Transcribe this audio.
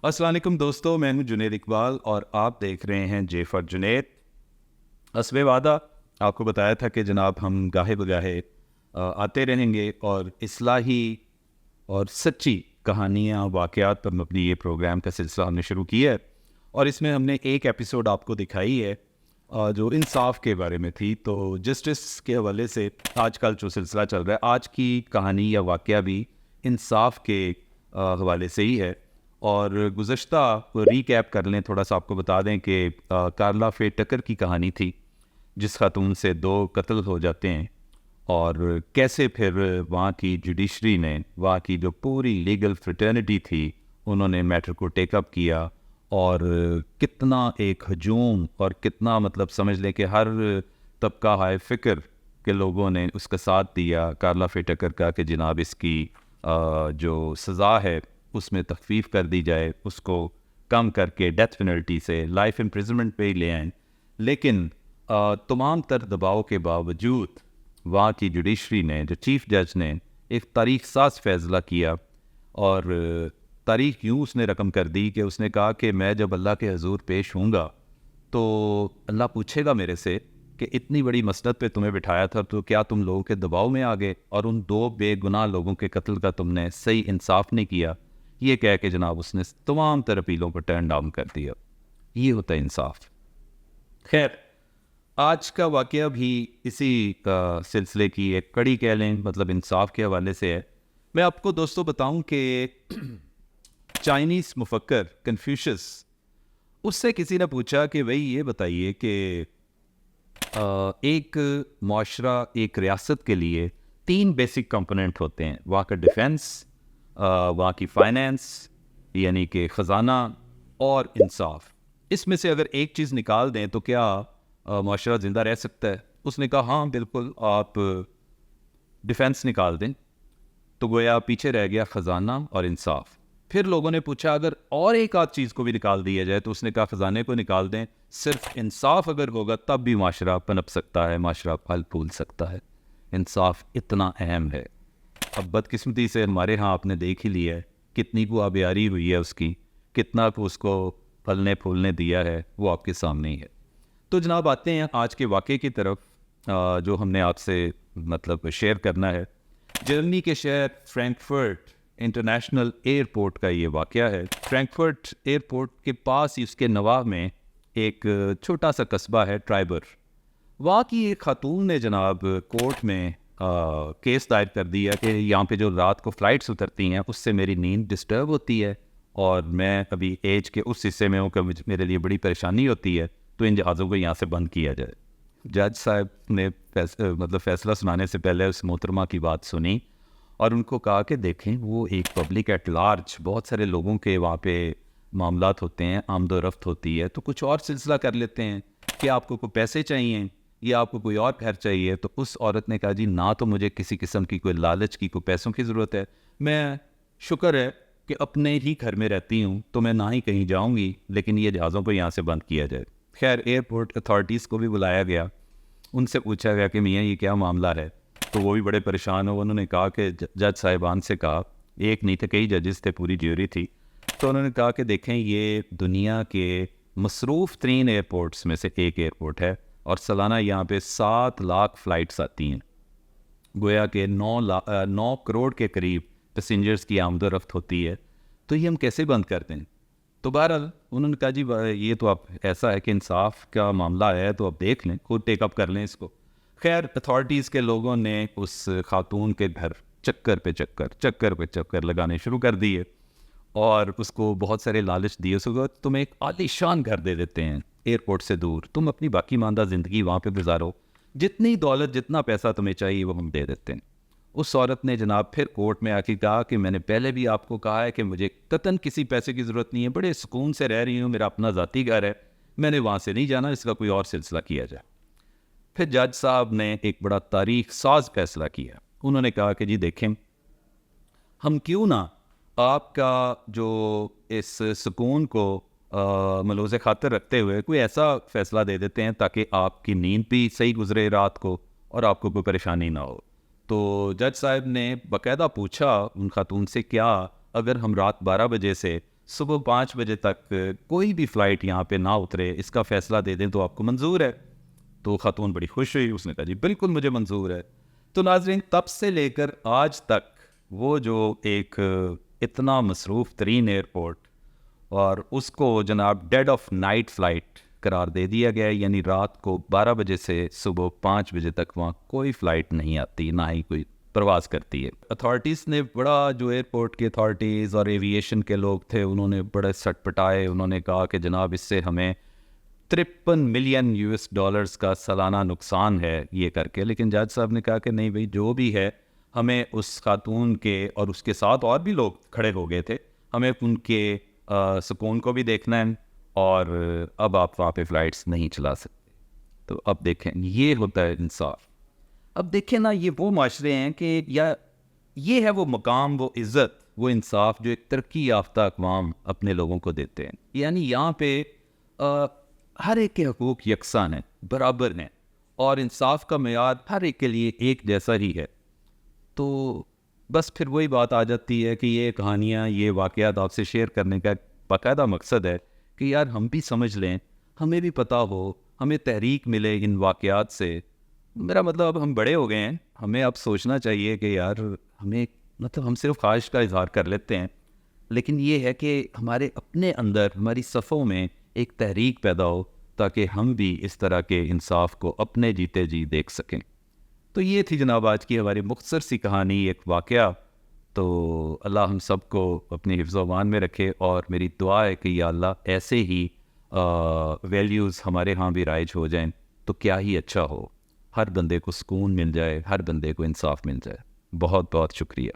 السلام علیکم دوستو، میں ہوں جنید اقبال اور آپ دیکھ رہے ہیں جے فار جنید. حسب وعدہ آپ کو بتایا تھا کہ جناب ہم گاہے بگاہے آتے رہیں گے اور اصلاحی اور سچی کہانیاں واقعات پر مبنی یہ پروگرام کا سلسلہ ہم نے شروع کیا ہے. اور اس میں ہم نے ایک ایپیسوڈ آپ کو دکھائی ہے جو انصاف کے بارے میں تھی. تو جسٹس کے حوالے سے آج کل جو سلسلہ چل رہا ہے، آج کی کہانی یا واقعہ بھی انصاف کے حوالے سے ہی ہے. اور گزشتہ ریکیپ کر لیں، تھوڑا سا آپ کو بتا دیں کہ کارلا فے ٹکر کی کہانی تھی جس خاتون سے 2 قتل ہو جاتے ہیں، اور کیسے پھر وہاں کی جوڈیشری نے، وہاں کی جو پوری لیگل فریٹرنٹی تھی، انہوں نے میٹر کو ٹیک اپ کیا. اور کتنا ایک ہجوم اور کتنا سمجھ لیں کہ ہر طبقہ ہائے فکر کے لوگوں نے اس کا ساتھ دیا کارلا فے ٹکر کا کہ جناب اس کی جو سزا ہے اس میں تخفیف کر دی جائے، اس کو کم کر کے ڈیتھ پینلٹی سے لائف امپریزنمنٹ پہ ہی لے آئیں. لیکن تمام تر دباؤ کے باوجود وہاں کی جوڈیشری نے، جو چیف جج نے، ایک تاریخ ساز فیصلہ کیا. اور تاریخ یوں اس نے رقم کر دی کہ اس نے کہا کہ میں جب اللہ کے حضور پیش ہوں گا تو اللہ پوچھے گا میرے سے کہ اتنی بڑی مسند پہ تمہیں بٹھایا تھا تو کیا تم لوگوں کے دباؤ میں آ گئے اور ان 2 بے گناہ لوگوں کے قتل کا تم نے صحیح انصاف نہیں کیا. یہ کہہ کے جناب اس نے تمام تر اپیلوں کو ٹرن ڈاؤن کر دیا. یہ ہوتا ہے انصاف. خیر، آج کا واقعہ بھی اسی سلسلے کی ایک کڑی کہہ لیں، انصاف کے حوالے سے ہے. میں آپ کو دوستوں بتاؤں کہ چائنیز مفکر کنفیوشس، اس سے کسی نے پوچھا کہ بھئی یہ بتائیے کہ ایک معاشرہ، ایک ریاست کے لیے 3 بیسک کمپوننٹ ہوتے ہیں: وہاں کا ڈیفنس، وہاں کی فائنینس یعنی کہ خزانہ، اور انصاف. اس میں سے اگر ایک چیز نکال دیں تو کیا معاشرہ زندہ رہ سکتا ہے؟ اس نے کہا ہاں بالکل، آپ ڈیفنس نکال دیں تو گویا پیچھے رہ گیا خزانہ اور انصاف. پھر لوگوں نے پوچھا اگر اور ایک آدھ چیز کو بھی نکال دیا جائے تو اس نے کہا خزانے کو نکال دیں، صرف انصاف اگر ہوگا تب بھی معاشرہ پنپ سکتا ہے، معاشرہ پھل پھول سکتا ہے. انصاف اتنا اہم ہے. اب بدقسمتی سے ہمارے ہاں آپ نے دیکھ ہی لیا ہے کتنی کو آبیاری ہوئی ہے اس کی، کتنا کو اس کو پھلنے پھولنے دیا ہے، وہ آپ کے سامنے ہی ہے. تو جناب آتے ہیں آج کے واقعے کی طرف جو ہم نے آپ سے شیئر کرنا ہے. جرمنی کے شہر فرینکفرٹ انٹرنیشنل ایئرپورٹ کا یہ واقعہ ہے. فرینکفرٹ ایئرپورٹ کے پاس ہی اس کے نواح میں ایک چھوٹا سا قصبہ ہے ٹرائبر. وہاں کی ایک خاتون نے جناب کورٹ میں کیس دائر کر دیا کہ یہاں پہ جو رات کو فلائٹس اترتی ہیں اس سے میری نیند ڈسٹرب ہوتی ہے اور میں ابھی ایج کے اس حصے میں ہوں کہ میرے لیے بڑی پریشانی ہوتی ہے، تو ان جہازوں کو یہاں سے بند کیا جائے. جج صاحب نے فیصلہ سنانے سے پہلے اس محترمہ کی بات سنی اور ان کو کہا کہ دیکھیں وہ ایک پبلک ایٹ لارج، بہت سارے لوگوں کے وہاں پہ معاملات ہوتے ہیں، آمد و رفت ہوتی ہے، تو کچھ اور سلسلہ کر لیتے ہیں کہ آپ کو کوئی پیسے چاہیے یا آپ کو کوئی اور گھر چاہیے. تو اس عورت نے کہا جی نہ تو مجھے کسی قسم کی کوئی لالچ کی، کوئی پیسوں کی ضرورت ہے، میں شکر ہے کہ اپنے ہی گھر میں رہتی ہوں تو میں نہ ہی کہیں جاؤں گی، لیکن یہ جہازوں کو یہاں سے بند کیا جائے. خیر ایئرپورٹ اتھارٹیز کو بھی بلایا گیا، ان سے پوچھا گیا کہ میاں یہ کیا معاملہ ہے. تو وہ بھی بڑے پریشان ہو، انہوں نے کہا کہ جج صاحبان سے کہا، ایک نہیں تھے کئی ججز تھے، پوری جیوری تھی. تو انہوں نے کہا کہ دیکھیں یہ دنیا کے مصروف ترین ایئرپورٹس میں سے ایک ایئرپورٹ ہے اور سالانہ یہاں پہ 7 لاکھ فلائٹس آتی ہیں، گویا کہ 9 کروڑ کے قریب پیسنجرز کی آمد و رفت ہوتی ہے، تو یہ ہم کیسے بند کر دیں؟ تو بہرحال انہوں نے کہا جی یہ تو آپ ایسا ہے کہ انصاف کا معاملہ ہے تو آپ دیکھ لیں، خود ٹیک اپ کر لیں اس کو. خیر اتھارٹیز کے لوگوں نے اس خاتون کے گھر چکر پہ چکر لگانے شروع کر دیے اور اس کو بہت سارے لالچ دیے. اس کو تمہیں ایک عالی شان گھر دے دیتے ہیں ایئرپورٹ سے دور، تم اپنی باقی ماندہ زندگی وہاں پہ گزارو، جتنی دولت جتنا پیسہ تمہیں چاہیے وہ ہم دے دیتے ہیں. اس عورت نے جناب پھر کورٹ میں آ کے کہا کہ میں نے پہلے بھی آپ کو کہا ہے کہ مجھے قطعاً کسی پیسے کی ضرورت نہیں ہے، بڑے سکون سے رہ رہی ہوں، میرا اپنا ذاتی گھر ہے، میں نے وہاں سے نہیں جانا، اس کا کوئی اور سلسلہ کیا جائے. پھر جج صاحب نے ایک بڑا تاریخ ساز فیصلہ کیا. انہوں نے کہا کہ جی دیکھیں ہم کیوں نہ آپ کا جو اس سکون کو ملوز خاطر رکھتے ہوئے کوئی ایسا فیصلہ دے دیتے ہیں تاکہ آپ کی نیند بھی صحیح گزرے رات کو اور آپ کو کوئی پریشانی نہ ہو. تو جج صاحب نے باقاعدہ پوچھا ان خاتون سے کیا اگر ہم رات 12 بجے سے صبح 5 بجے تک کوئی بھی فلائٹ یہاں پہ نہ اترے، اس کا فیصلہ دے دیں تو آپ کو منظور ہے؟ تو خاتون بڑی خوش ہوئی، اس نے کہا جی بالکل مجھے منظور ہے۔ تو ناظرین، تب سے لے کر آج تک وہ جو ایک اتنا مصروف ترین ایئرپورٹ، اور اس کو جناب ڈیڈ آف نائٹ فلائٹ قرار دے دیا گیا ہے، یعنی رات کو 12 بجے سے صبح 5 بجے تک وہاں کوئی فلائٹ نہیں آتی، نہ ہی کوئی پرواز کرتی ہے۔ اتھارٹیز نے بڑا، جو ایئرپورٹ کی اتھارٹیز اور ایوییشن کے لوگ تھے، انہوں نے بڑے سٹ پٹائے، انہوں نے کہا کہ جناب اس سے ہمیں 53 ملین US ڈالرز کا سالانہ نقصان ہے یہ کر کے۔ لیکن جج صاحب نے کہا کہ نہیں بھائی، جو بھی ہے ہمیں اس خاتون کے، اور اس کے ساتھ اور بھی لوگ کھڑے ہو گئے تھے، ہمیں ان کے سکون کو بھی دیکھنا ہے، اور اب آپ وہاں پہ فلائٹس نہیں چلا سکتے۔ تو اب دیکھیں، یہ ہوتا ہے انصاف۔ اب دیکھیں نا، یہ وہ معاشرے ہیں کہ یا یہ ہے وہ مقام، وہ عزت، وہ انصاف جو ایک ترقی یافتہ اقوام اپنے لوگوں کو دیتے ہیں۔ یعنی یہاں پہ ہر ایک کے حقوق یکساں ہیں، برابر ہیں، اور انصاف کا معیار ہر ایک کے لیے ایک جیسا ہی ہے۔ تو بس پھر وہی بات آ جاتی ہے کہ یہ کہانیاں، یہ واقعات آپ سے شیئر کرنے کا باقاعدہ مقصد ہے کہ یار ہم بھی سمجھ لیں، ہمیں بھی پتہ ہو، ہمیں تحریک ملے ان واقعات سے۔ میرا مطلب اب ہم بڑے ہو گئے ہیں، ہمیں اب سوچنا چاہیے کہ یار ہمیں، مطلب ہم صرف خواہش کا اظہار کر لیتے ہیں، لیکن یہ ہے کہ ہمارے اپنے اندر، ہماری صفوں میں ایک تحریک پیدا ہو، تاکہ ہم بھی اس طرح کے انصاف کو اپنے جیتے جی دیکھ سکیں۔ تو یہ تھی جناب آج کی ہماری مختصر سی کہانی، ایک واقعہ۔ تو اللہ ہم سب کو اپنی حفظ و امان میں رکھے، اور میری دعا ہے کہ یا اللہ ایسے ہی ویلیوز ہمارے ہاں بھی رائج ہو جائیں، تو کیا ہی اچھا ہو، ہر بندے کو سکون مل جائے، ہر بندے کو انصاف مل جائے۔ بہت بہت شکریہ۔